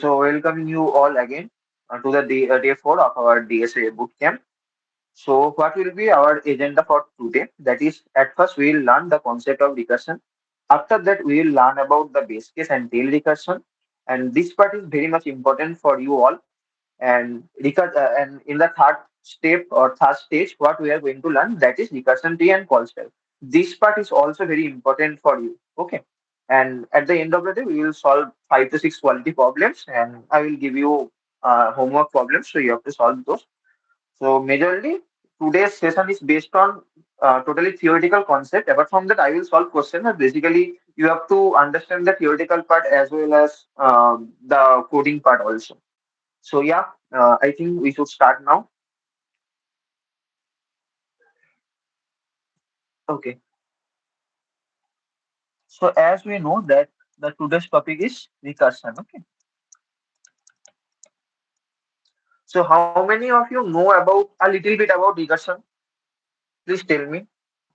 So welcoming you all again to the day 4 of our DSA bootcamp. So what will be our agenda for today? That is, at first we will learn the concept of recursion. After that, we will learn about the base case and tail recursion. And this part is very much important for you all. And in the third step or third stage, what we are going to learn, that is recursion tree and call style. This part is also very important for you. Okay. And at the end of the day, we will solve 5 to 6 quality problems, and I will give you homework problems, so you have to solve those. So majorly, today's session is based on totally theoretical concept. Apart from that, I will solve questions. And basically, you have to understand the theoretical part as well as the coding part also. So yeah, I think we should start now. Okay. So as we know that the today's topic is recursion. Okay. So how many of you know about a little bit about recursion? Please tell me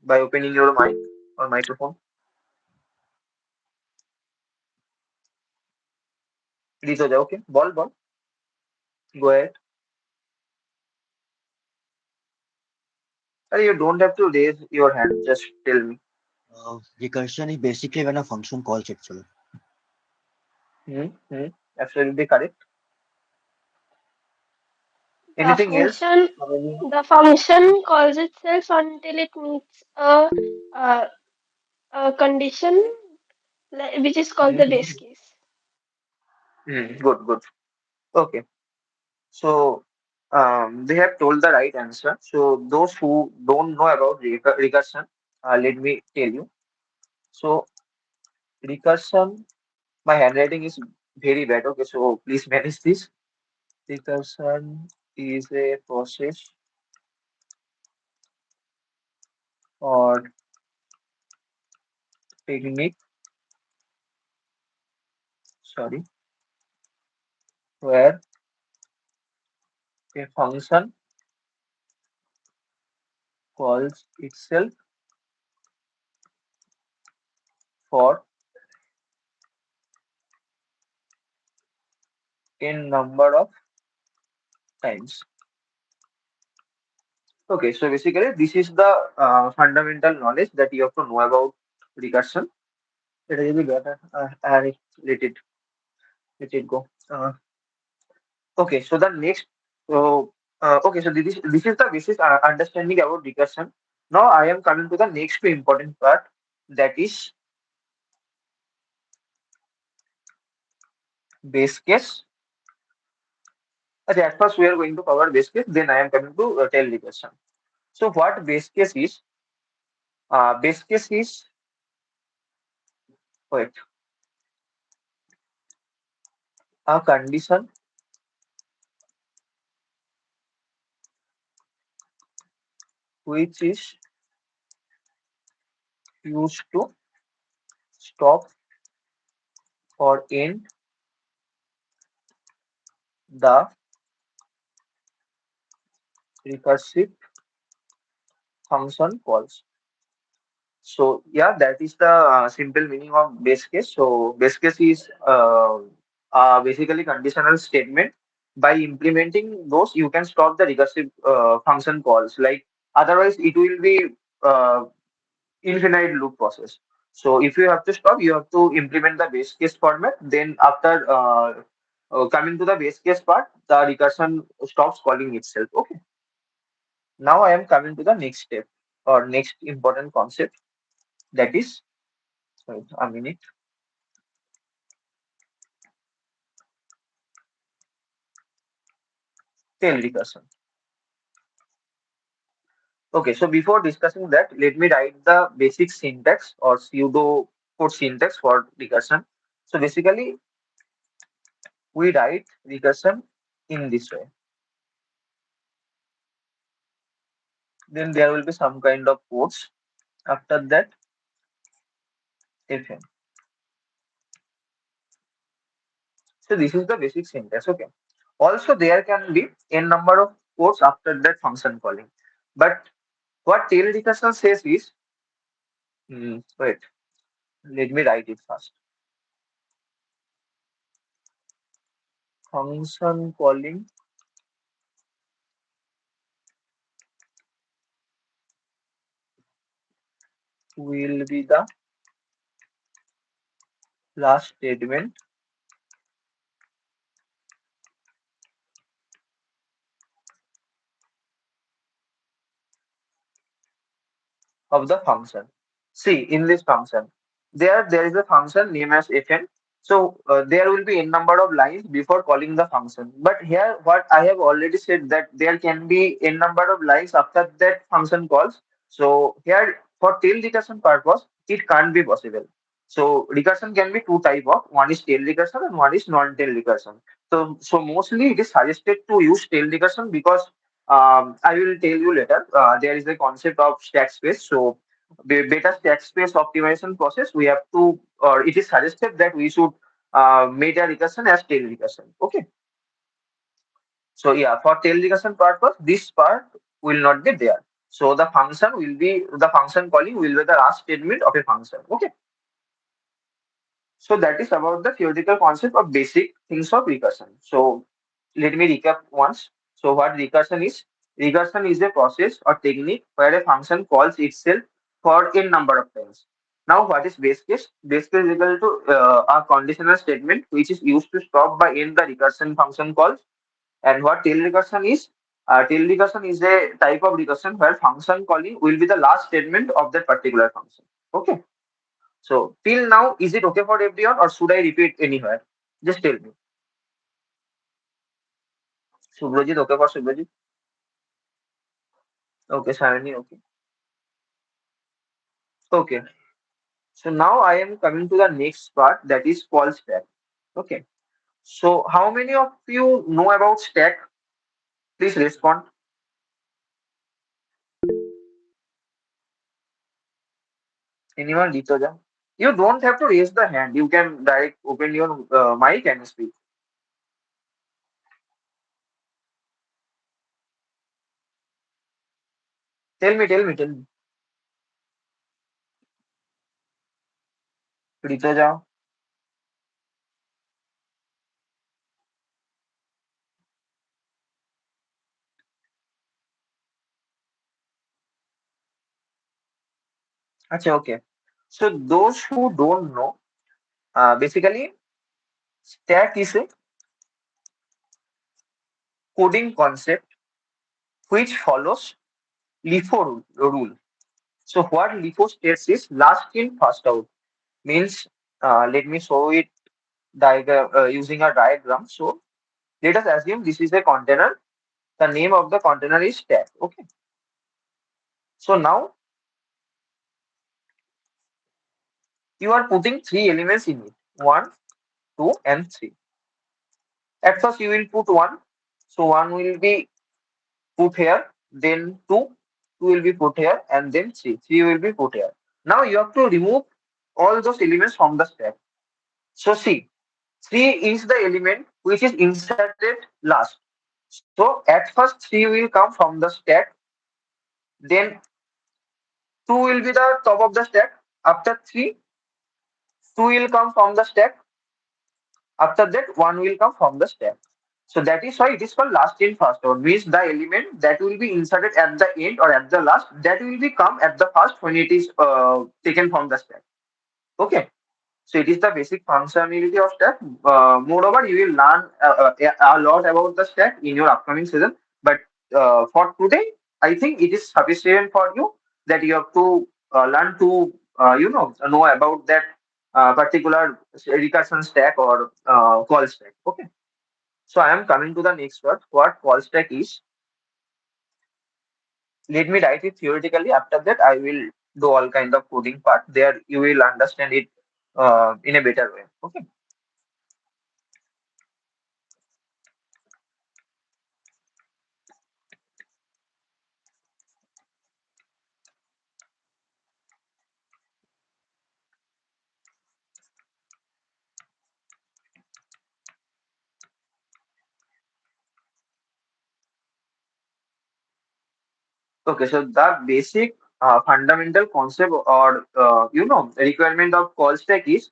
by opening your mic or microphone. Please, okay. Ball. Go ahead. You don't have to raise your hand. Just tell me. Recursion is basically when a function calls itself. Hmm. Hmm. Absolutely correct. The Anything else? function How many? the function calls itself until it meets a, a condition which is called the base Mhm. case. Good. Okay. So they have told the right answer. So those who don't know about recursion, let me tell you. So recursion, my handwriting is very bad. Okay, so please manage this. Recursion is a process or technique, sorry, where a function calls itself for n number of times. Okay, so basically this is the fundamental knowledge that you have to know about recursion. It will be better. Let it let it go. Okay, so the next, so okay, so this is the basic understanding about recursion. Now I am coming to the next important part, that is base case. Okay, at first we are going to cover base case, then I am coming to tail recursion. So what base case is? Base case is, wait, a condition which is used to stop or end the recursive function calls. So yeah, that is the simple meaning of base case. So base case is basically conditional statement. By implementing those, you can stop the recursive function calls. Like otherwise, it will be uh, infinite loop process. So if you have to stop, you have to implement the base case format. Then after coming to the base case part, the recursion stops calling itself. Okay. Now I am coming to the next step or next important concept, that is, wait a minute, tail recursion. Okay, so before discussing that, let me write the basic syntax or pseudo code syntax for recursion. So basically, we write recursion in this way. Then there will be some kind of codes. After that, fn. So this is the basic syntax. Okay. Also, there can be n number of codes after that function calling. But what tail recursion says is, wait, let me write it first. function calling will be the last statement of the function. See, in this function, there is a function named as fn. So there will be n number of lines before calling the function. But here, what I have already said that there can be n number of lines after that function calls. So here, for tail recursion purpose, it can't be possible. So recursion can be two type of, one is tail recursion and one is non-tail recursion. So mostly it is suggested to use tail recursion because I will tell you later. There is a concept of stack space. So, better stack space optimization process, we have to, or it is suggested that we should make a recursion as tail recursion. Okay. So, yeah, for tail recursion purpose, this part will not be there. So, the function calling will be the last statement of a function. Okay. So that is about the theoretical concept of basic things of recursion. So let me recap once. So what recursion is? Recursion is a process or technique where a function calls itself for n number of times. Now what is base case? Base case is equal to a conditional statement which is used to stop by n the recursion function calls. And what tail recursion is? Tail recursion is a type of recursion where function calling will be the last statement of that particular function. Okay. So till now, is it okay for everyone or should I repeat anywhere? Just tell me. Subrajit, okay for Subrajit? Okay, Sarani, okay. Okay. So now I am coming to the next part that is call stack. Okay. So how many of you know about stack? Please respond. Anyone, Ritoja? You don't have to raise the hand. You can direct open your mic and speak. Tell me. Ritoja. Acha, okay. So those who don't know, basically stack is a coding concept which follows LIFO rule. So what LIFO states is last in, first out. Means, let me show it diagram using a diagram. So let us assume this is a container. The name of the container is stack. Okay. So now you are putting three elements in it. One, two, and three. At first you will put one. So one will be put here, then two will be put here, and then three will be put here. Now you have to remove all those elements from the stack. So see, 3 is the element which is inserted last. So at first 3 will come from the stack, then 2 will be the top of the stack. After 3, 2 will come from the stack. After that, 1 will come from the stack. So that is why it is called last in first out. Means the element that will be inserted at the end or at the last, that will be come at the first when it is taken from the stack. Okay. So it is the basic functionality of stack. Moreover, you will learn a lot about the stack in your upcoming season. But for today, I think it is sufficient for you that you have to learn to know about that particular recursion stack or call stack. Okay. So I am coming to the next word. What call stack is? Let me write it theoretically. After that, I will do all kind of coding part. There, you will understand it in a better way. Okay. Okay, so the basic fundamental concept or requirement of call stack is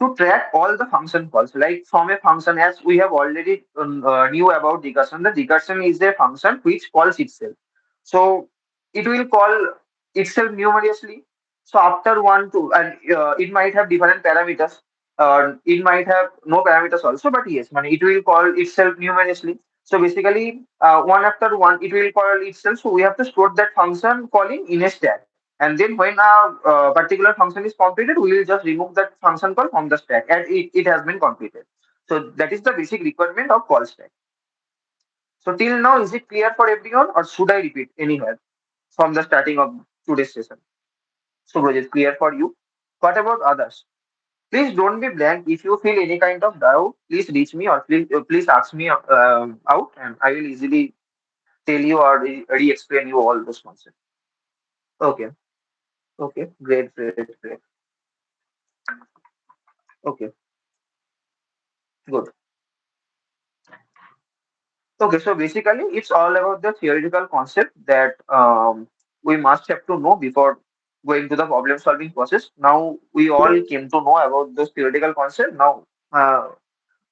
to track all the function calls. Like from a function, as we have already knew about recursion, the recursion is a function which calls itself. So it will call itself numerously. So after one, two, and it might have different parameters. It might have no parameters also, but yes, man, it will call itself numerously. So basically, one after one, it will call itself. So we have to store that function calling in a stack. And then when a particular function is completed, we will just remove that function call from the stack, and it has been completed. So that is the basic requirement of call stack. So till now, is it clear for everyone, or should I repeat anywhere from the starting of today's session? So is it clear for you? What about others? Please don't be blank. If you feel any kind of doubt, please reach me, or please ask me out, and I will easily tell you or re-explain you all those concepts. Okay. Okay. Great. Great. Great. Okay. Good. Okay, so basically, it's all about the theoretical concept that we must have to know before going to the problem solving process. Now, we all came to know about those theoretical concepts. Now,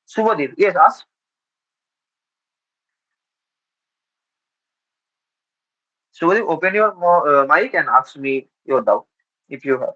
Subhadeep, yes, ask. Subhadeep, open your mic and ask me your doubt if you have.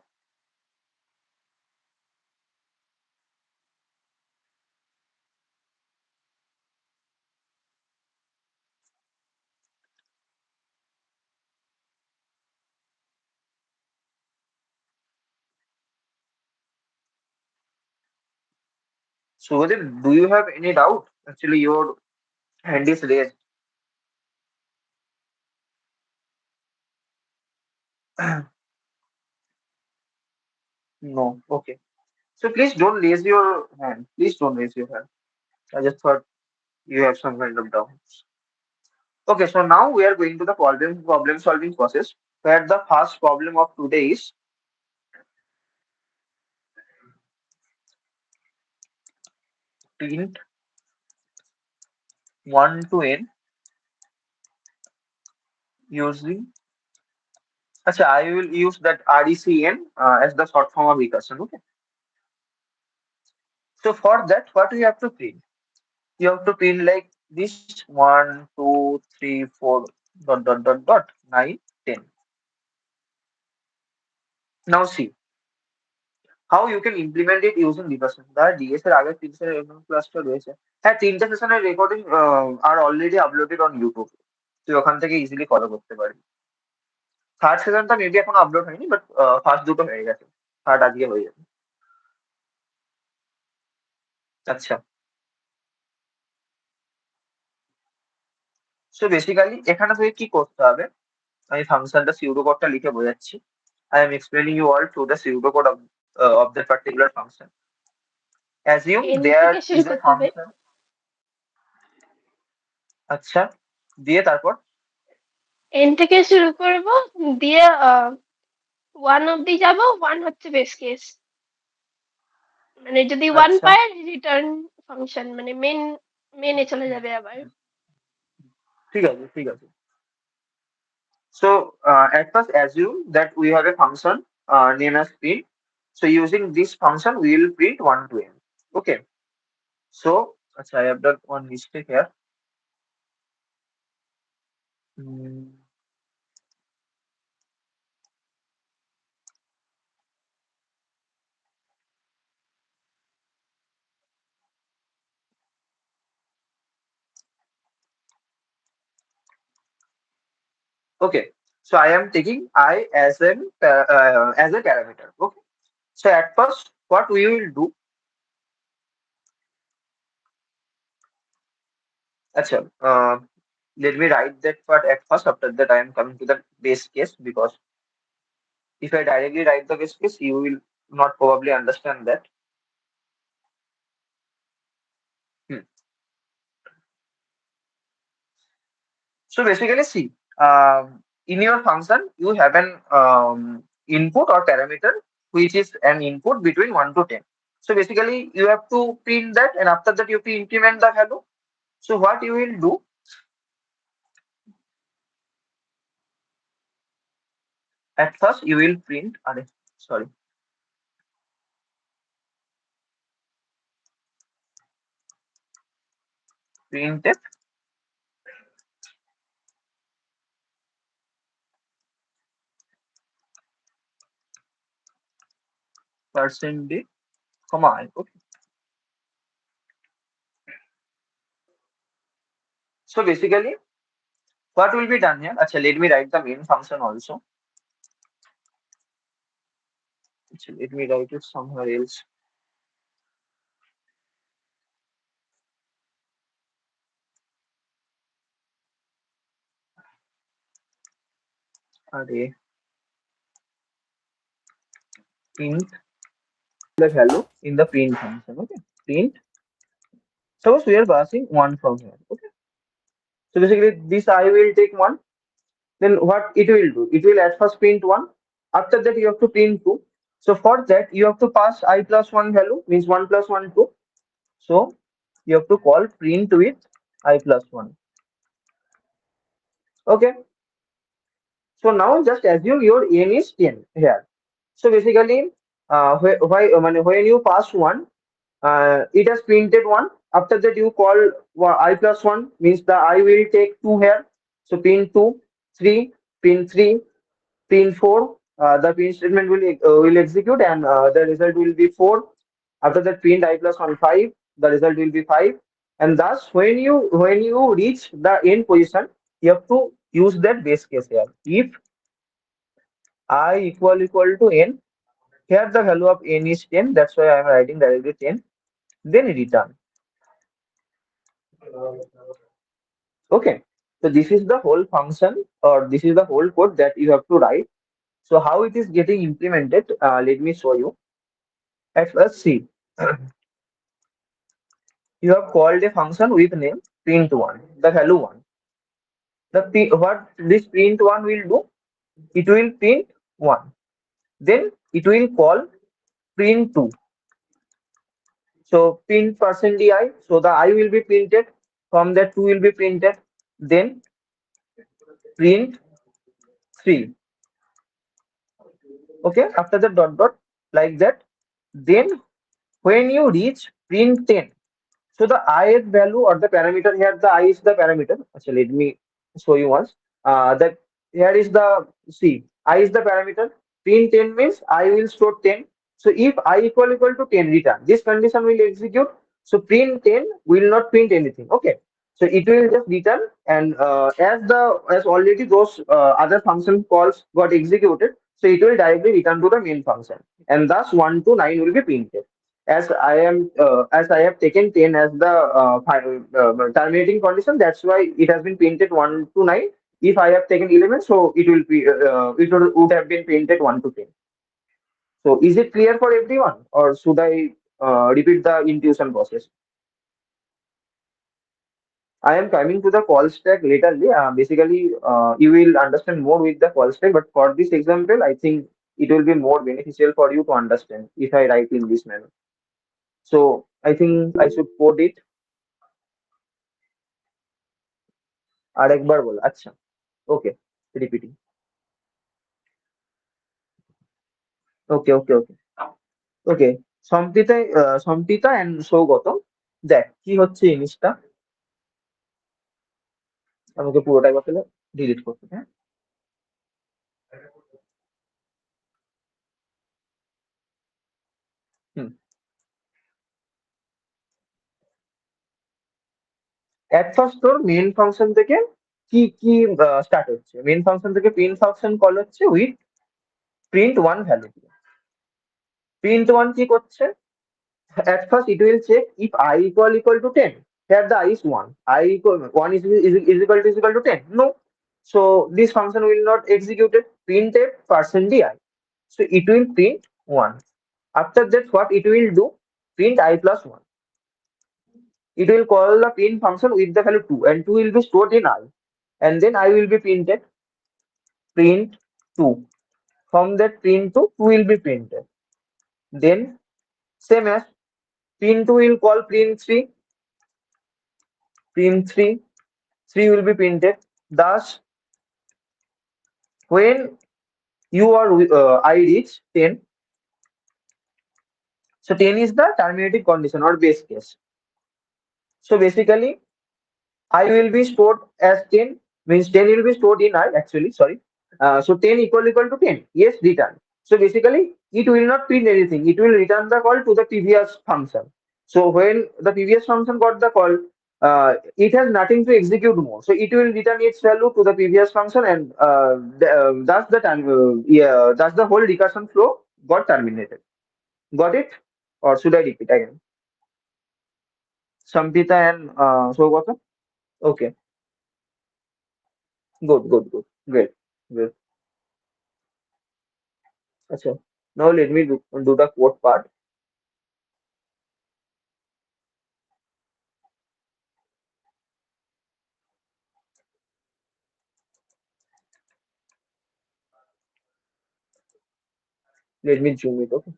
Subhadeep, do you have any doubt? Actually, your hand is raised. No, okay. So please don't raise your hand. Please don't raise your hand. I just thought you have some kind of doubt. Okay, so now we are going to the problem solving process, where the first problem of today is print 1 to n using. Acha, I will use that RECN as the short form of recursion. Okay. So for that, what we have to print? You have to print like this: 1, 2, 3, 4, dot 9, 10. Now see how you can implement it using recursion. The DS এর আগের 3 ক্লাসটা রয়েছে। হ্যাঁ, 3টে সেশনের recording আর already uploaded on YouTube. তুই ওখান থেকে ইজিলি ফলো করতে পারবি। থার্ড সেশনটা মেবি এখন আপলোড হয়নি, বাট ফার্স্ট দুটো হয়ে গেছে। থার্ড আজকে হয়ে যাবে। আচ্ছা, সো বেসিক্যালি এখানে থেকে কি করতে হবে? আমি ফাংশনটা সিউডো কোডটা লিখে বোঝাচ্ছি। I am explaining you all to the pseudocode of that particular function. Assume N থেকে there শুরু is a করতে হবে। function. আচ্ছা, দিয়ে তারপর এন থেকে শুরু করব, দিয়ে ওয়ান অব্দি যাব। ওয়ান হচ্ছে বেস কেস, মানে যদি ওয়ান আচ্ছা, পায় রিটার্ন ফাংশন, মানে মেনে চলে যাবে আবার। ঠিক আছে, ঠিক আছে। So at first assume that we have a function named as print. So using this function, we will print 1 to n. Okay. So I have done one mistake here. Hmm, okay. So I am taking I as a parameter. Okay. So at first, what we will do? Acha, let me write that part at first. After that, I am coming to the base case, because if I directly write the base case, you will not probably understand that. Hmm. So basically, see, in your function, you have an input or parameter which is an input between 1 to 10. So basically, you have to print that, and after that, you have to increment the value. So what you will do? At first, you will print. Sorry. printf %d, comma I. Okay. So basically, what will be done here? Acha, let me write the main function also. Acha, let me write it somewhere else. Array int the value in the print function. Okay. Print. Suppose we are passing one from here. Okay. So basically, this I will take one. Then what it will do? It will at first print one. After that, you have to print two. So for that, you have to pass I plus one value, means one plus one two. So you have to call print with I plus one. Okay. So now just assume your n is 10 here. So basically, when you pass one, it has printed one. After that, you call I plus one, means the I will take two here. So print two, three, print three, print four. The print statement will execute, and the result will be four. After that, print I plus one five. The result will be five. And thus, when you reach the end position, you have to use that base case here. If I equal to n, here the value of n is 10. That's why I am writing directly 10. Then return. Okay. So this is the whole function, or this is the whole code that you have to write. So how it is getting implemented, let me show you. At first, see, you have called a function with name print one, the value one. What this print one will do? It will print one. Then it will call print two. So print %di. So the I will be printed. From that two will be printed. Then print three. Okay. After the dot dot, like that. Then when you reach print 10, so the ith value or the parameter here, the I is the parameter. Actually, let me show you once. That here is the C. I is the parameter. Print 10 means I will store 10. So if I equal to 10, return. This condition will execute. So print 10 will not print anything. Okay. So it will just return, and as already those other function calls got executed, so it will directly return to the main function, and thus 1 to 9 will be printed. As I have taken 10 as the terminating condition, that's why it has been printed 1 to 9. If I have taken 11, so it would have been printed 1 to 10. So is it clear for everyone, or should I repeat the intuition process? I am coming to the call stack laterly. Basically, you will understand more with the call stack, but for this example, I think it will be more beneficial for you to understand if I write in this manner. So I think I should code it. আরেকবার বল আচ্ছা okay repeating okay okay okay okay Samprita and Saugata দেখ কি হচ্ছে জিনিসটা আমাকে পুরোটাই বলে ডিলিট করতে হ্যাঁ হুম এট ফার্স্ট তোর মেইন ফাংশন থেকে কি কি স্টার্ট হচ্ছে মেইন ফাংশন থেকে প্রিন্ট ফাংশন কল হচ্ছে with print one value print one কি করছে at first it will check if I equal to 10. Here the I is 1. I equal 1 is equal to 10. No. So this function will not execute it. Print a %di. So it will print 1. After that, what it will do? Print I plus 1. It will call the print function with the value 2, and 2 will be stored in I. And then I will be printed print 2. From that print 2, 2 will be printed. Then same as print 2 will call print 3. Print 3. 3 will be printed. Thus, when you are I reach 10, so 10 is the terminating condition or base case. So basically, I will be stored as 10, means 10 will be stored in I actually, sorry. So 10 equal to 10. Yes, return. So basically, it will not print anything. It will return the call to the previous function. So when the previous function got the call, it has nothing to execute more. So it will return its value to the previous function, and thus the time, yeah, thus the whole recursion flow got terminated. Got it? Or should I repeat again? Sampita and Saugata? Okay, good. Great. Great. Achha. Now let me do the code part. Let me zoom it. Okay.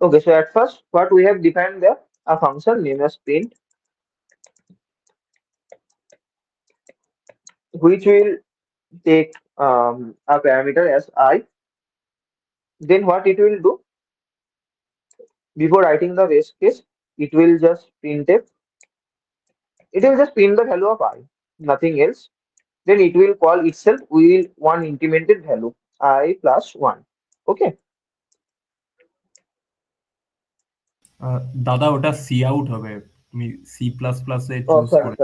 Okay. So at first, what we have defined there, a function named as print, which will take a parameter as I. Then what it will do before writing the base case, it will just print it. It will just print the value of I, nothing else. Then it will call itself will one incremented value I plus one. Okay. দাদা ওটা C out হবে, তুমি C plus প্লাসে Oh, choose করে।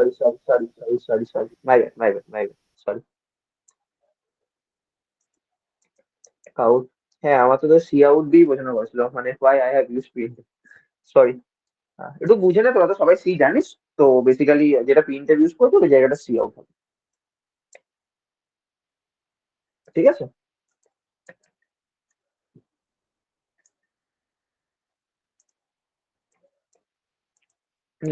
sorry. My bad. Sorry. Out. হ্যাঁ, আমার তো C out দিয়ে বোঝানো হয়েছিল, মানে why I have used print. Sorry, একটু বুঝে নে, তোরা তো সবাই সি জানিস। তো বেসিক্যালি যেটা প্রিন্টার ইউজ করবো ওই জায়গাটা সি আউট হবে। ঠিক আছে।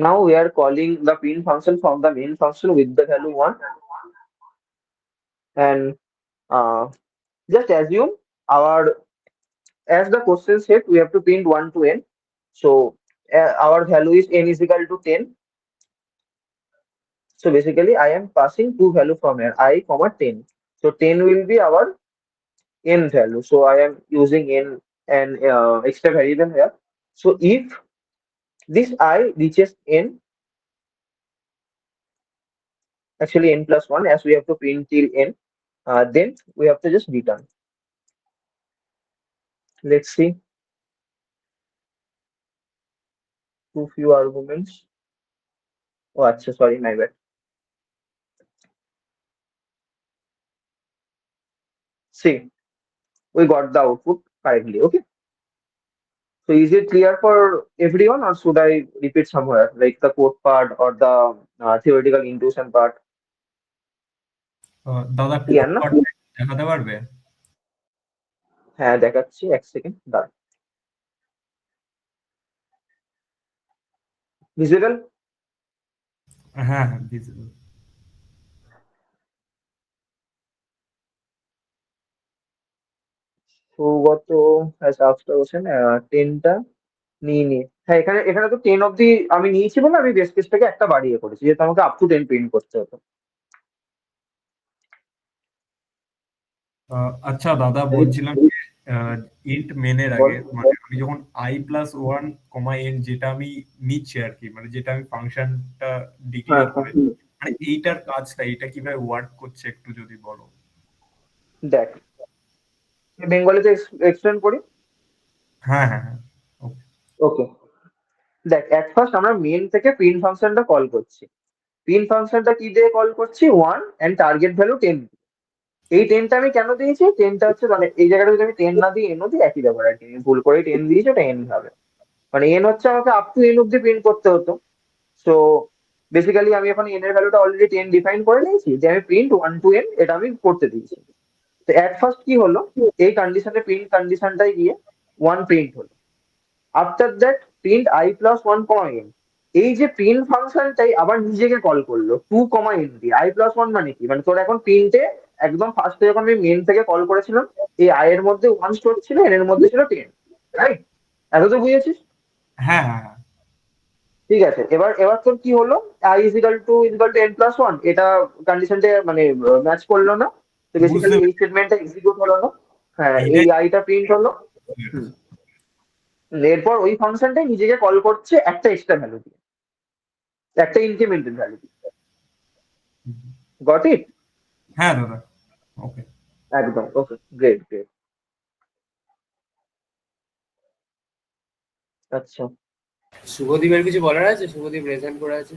Now we are calling the print function from the main function with the value 1, and uh, just assume our, as the question said, we have to print 1 to n. So our value is n is equal to 10. So basically I am passing two value from here, I comma 10. So 10 will be our n value. So I am using n and extra variable here. So if this I reaches n, actually n plus 1, as we have to print till n, then we have to just return. Let's see, too few arguments. Oh, acha, sorry, my bad. See, we got the output correctly. Okay. So is it clear for everyone, or should I repeat somewhere, like the code part or the theoretical intuition part? দাদা Clear code না? পার্টটা দেখাতে পারবে? হ্যাঁ, দেখাচ্ছি, এক second দাঁড়া। Visible? হ্যাঁ হ্যাঁ visible। Saugata has asked a question, 10টা নিয়ে নিয়ে। হ্যাঁ, এখানে এখানে তো 10 অব্দি আমি নিয়েছি বলে আমি বেস কেসটাকে একটা বাড়িয়ে করেছি, যেহেতু আমাকে আপ টু 10 প্রিন্ট করতে হতো। আচ্ছা দাদা, Right? বলছিলাম ইন্ট মেনের বল। আগে মানে আমি যখন I plus one comma N যেটা আমি নিচ্ছি আর কি, মানে যেটা আমি ফাংশনটা হ্যাঁ, ডিক্লেয়ার হ্যাঁ। করে, মানে এইটার কাজটা এটা কিভাবে ওয়ার্ক করছে একটু যদি বলো। দেখ, বেঙ্গলিতে এক্সপ্লেন করি। হ্যাঁ হ্যাঁ হ্যাঁ, ওকে। ওকে। দেখ, এট ফার্স্ট আমরা মেন থেকে প্রিন্ট ফাংশনটা কল করছি। প্রিন্ট ফাংশনটা কি দিয়ে কল করছি? 1 এন্ড টার্গেট ভ্যালু 10। এই 10টা আমি কেন দিয়েছি? 10টা হচ্ছে, মানে এই জায়গাটা যদি আমি 10 না দিই এনও দিই, একই ব্যাপার আর কি। আমি ভুল করে 10 দিয়েছি, ওটা এন হবে। মানে এন হচ্ছে আমাকে আপ টু এন অব্দি প্রিন্ট করতে হতো। সো বেসিক্যালি আমি এখন এন এর ভ্যালুটা অলরেডি 10 ডিফাইন করে নিয়েছি, যে আমি প্রিন্ট 1 টু এন এটা আমি করতে দিয়েছি। তো এট ফার্স্ট কি হলো, এই কন্ডিশনে প্রিন্ট কন্ডিশনটাই গিয়ে 1 প্রিন্ট হলো। After that print I plus 1 comma N. এই যে প্রিন্ট ফাংশনটাই আবার নিজেকে কল করলো 2 কমা এন দিয়ে। আই প্লাস 1 মানে কি? মানে তোর এখন প্রিন্টে একদম ফার্স্টে যখন আমি মেন থেকে কল করেছিলাম, এই আই এর মধ্যে 1 স্টোর ছিল, এন এর মধ্যে ছিল 10। রাইট? এত তো বুঝেছিস? হ্যাঁ হ্যাঁ হ্যাঁ। ঠিক আছে, এবার এবার তোর কি হলো, i n+1, এটা কন্ডিশনটা মানে ম্যাচ করলো না, তো বুঝতে বেসিক্যালি এই পেরেছি। স্টেটমেন্টটা এক্সিকিউট হলো না। হ্যাঁ, এই এইটাই আইটা প্রিন্ট হলো। হুম। এরপর ওই ফাংশনটাই নিজেকে কল করছে একটা এক্সট্রা ভ্যালু দিয়ে, একটা ইনক্রিমেন্টাল ভ্যালু দিয়ে। Got it? হ্যাঁ দাদা, ওকে। একদম ওকে, গ্রেট গ্রেট। আচ্ছা, শুভদীপের কিছু বলার আছে? শুভদীপ রেজাইন করে আছে।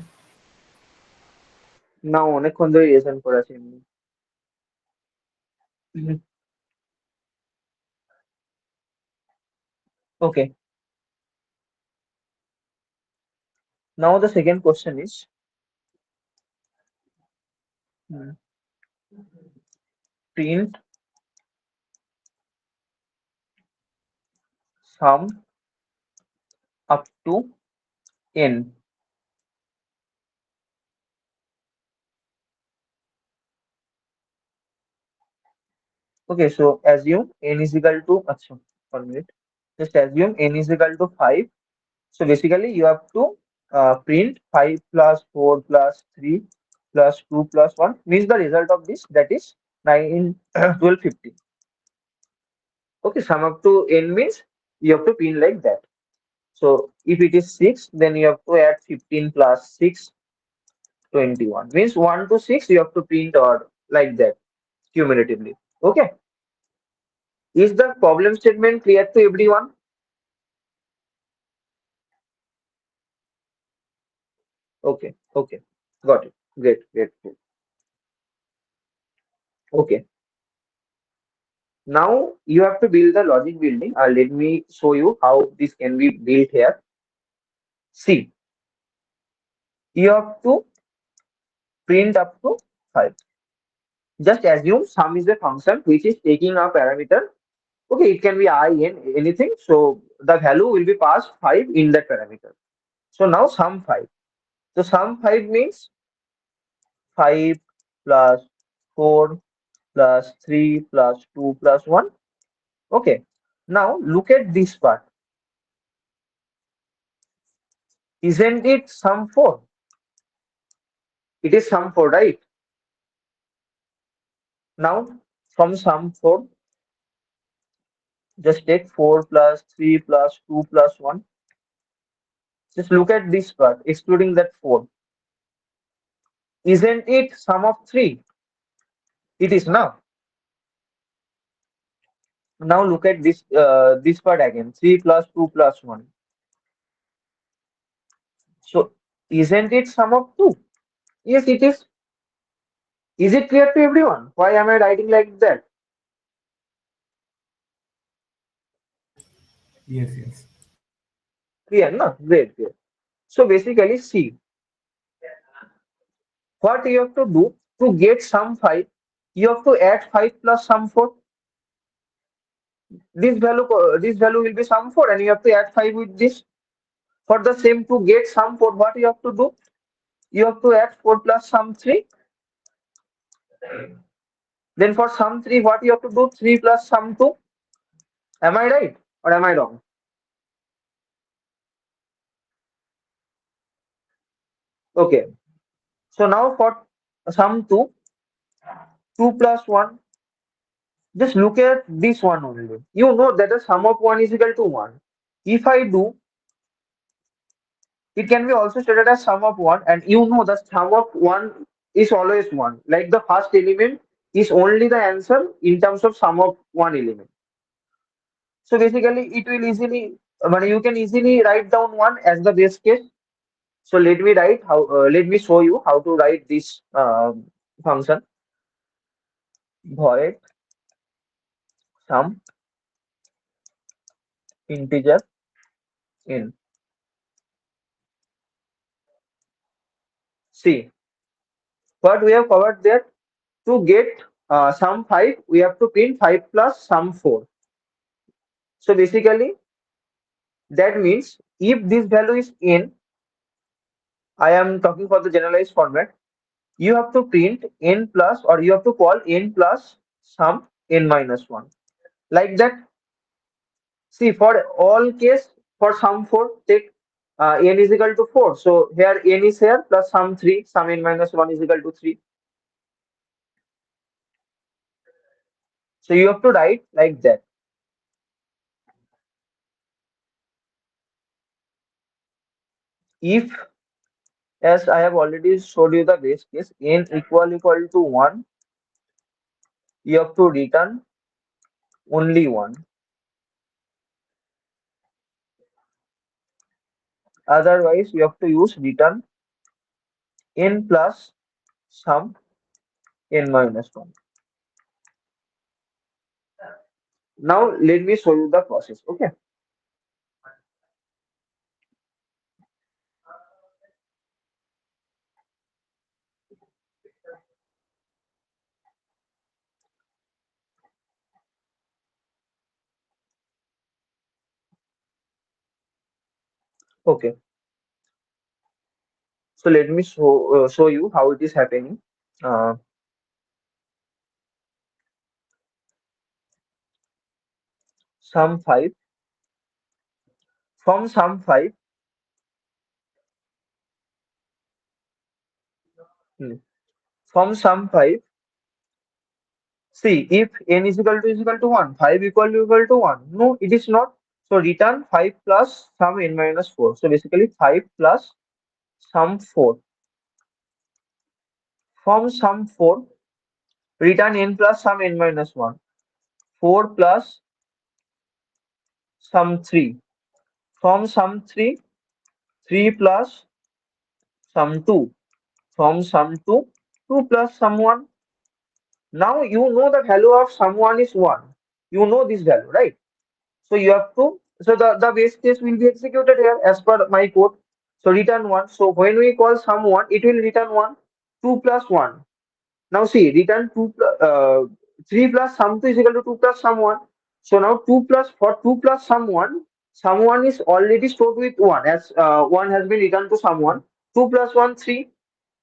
না অনেকক্ষণ ধরে রিলেশন করে আছি এমনি। Okay, now the second question is, hmm, print sum up to n. Okay, so assume n is equal to, achha, 1 minute. Just assume n is equal to 5. So basically you have to print 5 plus 4 plus 3 plus 2 plus 1 means the result of this, that is 9, 12, 15. Okay, sum up to n means you have to print like that. So if it is 6, then you have to add 15 plus 6, 21. Means 1 to 6 you have to print or like that cumulatively. Okay. Is the problem statement clear to everyone? Okay. Okay. Got it. Great. Great. Great. Okay. Now you have to build the logic building. Let me show you how this can be built here. See, you have to print up to 5. Just assume sum is a function which is taking a parameter. Okay, it can be I, n, anything. So the value will be passed 5 in that parameter. So now sum 5. So sum 5 means 5 plus 4 plus 3 plus 2 plus 1. Okay. Now look at this part. Isn't it sum 4? It is sum 4, right? Now from sum 4, just take 4 plus 3 plus 2 plus 1. Just look at this part, excluding that 4. Isn't it sum of 3? It is now. Now look at this part again, 3 plus 2 plus 1. So isn't it sum of 2? Yes, it is. Is it clear to everyone? Why am I writing like that? Yes, yes. Clear, no? Great, great. So basically, see, what you have to do to get sum 5, you have to add 5 plus sum 4. This value will be sum 4, and you have to add 5 with this. For the same, to get sum 4, what you have to do? You have to add 4 plus sum 3. Then for sum 3, what you have to do? 3 plus sum 2. Am I right or am I wrong? Okay. So now for sum 2, 2 plus 1. Just look at this one only. You know that the sum of 1 is equal to 1. If I do, it can be also stated as sum of 1, and you know the sum of 1 is always 1. Like the first element is only the answer in terms of sum of one element. So basically, it will easily, but you can easily write down 1 as the base case. So let me show you how to write this function, void sum integer in. See what we have covered there. To get sum 5, we have to print 5 plus sum 4. So basically, that means if this value is n, I am talking for the generalized format, you have to print n plus, or you have to call n plus sum n minus 1. Like that. See, for all case, for sum 4, take n is equal to 4. So here n is here plus some 3, some n minus 1 is equal to 3. So you have to write like that. If, as I have already showed you the base case, n equal to 1, you have to return only 1. Otherwise, you have to use return n plus some n minus 1. Now let me show you the process. Okay. Okay. So let me show you how it is happening. Uh, sum 5, from sum 5, hmm, from sum 5, see if n is equal to 1, 5 equal to 1. No, it is not. So return 5 plus sum n minus 4. So basically 5 plus sum 4. From sum 4, return n plus sum n minus 1. 4 plus sum 3. From sum 3, 3 plus sum 2. From sum 2, 2 plus sum 1. Now you know the value of sum 1 is 1. You know this value, right? So you have to, so the base case will be executed here as per my code. So return 1. So when we call sum 1, it will return 1. 2 plus 1. Now see, return 2 plus, 3 plus sum 2 is equal to 2 plus sum 1. So now 2 plus, for 2 plus sum 1 is already stored with 1 as 1 has been returned to sum 1. 2 plus 1, 3.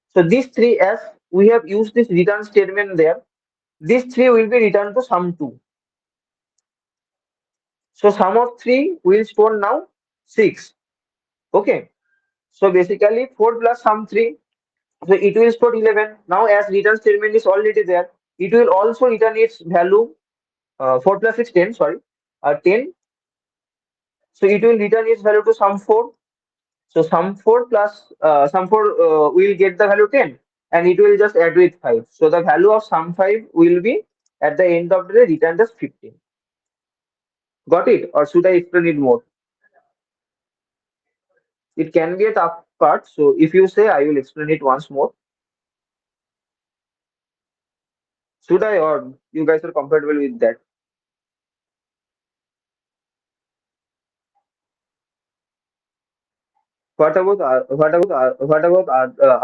So these 3, as we have used this return statement there, these 3 will be returned to sum 2. So sum of 3 will store now 6. Okay. So basically 4 plus sum 3. So it will store 11. Now as return statement is already there, it will also return its value, 4 plus 6, 10, sorry, 10. So it will return its value to sum 4. So sum 4 plus sum 4 will get the value 10, and it will just add with 5. So the value of sum 5 will be at the end of the day returned as 15. Got it? Or should I explain it more? It can be a tough part. So if you say, I will explain it once more. Should I, or you guys are comfortable with that?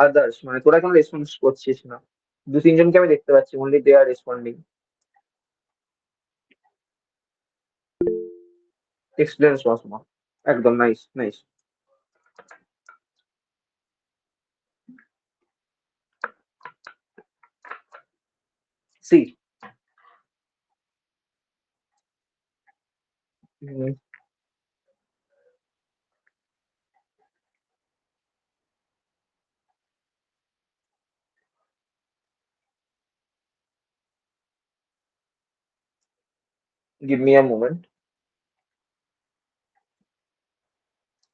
Others? মানে তোরা কোনো response করছিস না, দু তিনজনকে আমি দেখতে পাচ্ছি, only they are responding. Explain Swasma. একদম nice nice. See, mm, give me a moment.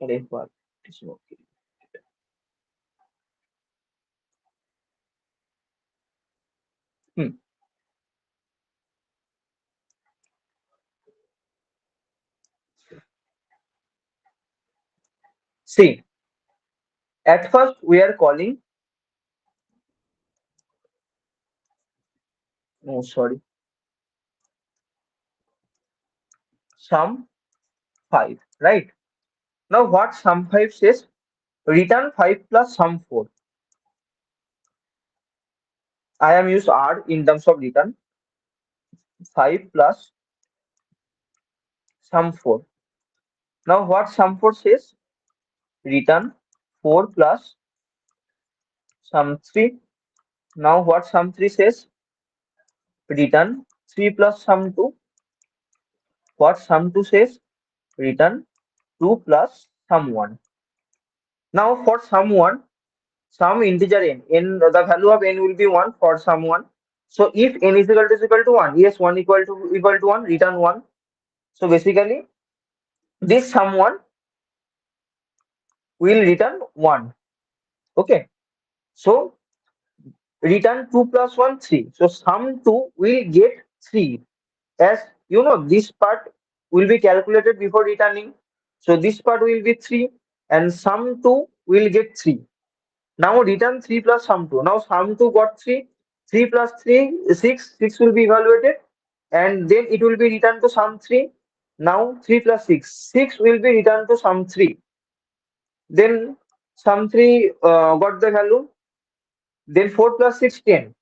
अरे बात okay. Hmm. See, at first we are calling, no sorry, sum 5, right? Now what sum 5 says? Return 5 plus sum 4. I am used R in terms of return. 5 plus sum 4. Now what sum 4 says? Return 4 plus sum 3. Now what sum 3 says? Return 3 plus sum 2. What sum 2 says? Return 2 plus sum 1. Now for someone, some integer n, the value of n will be 1 for someone. So if n is equal to 1, yes, 1 equal to 1, return 1. So basically, this someone will return 1. Okay. So return 2 plus 1, 3. So sum 2 will get 3. As you know, this part will be calculated before returning. So this part will be 3 and sum 2 will get 3. Now return 3 plus sum 2. Now sum 2 got 3. 3 plus 3 is 6. 6 will be evaluated and then it will be returned to sum 3. Now 3 plus 6. 6 will be returned to sum 3. Then sum 3 got the value. Then 4 plus 6, 10.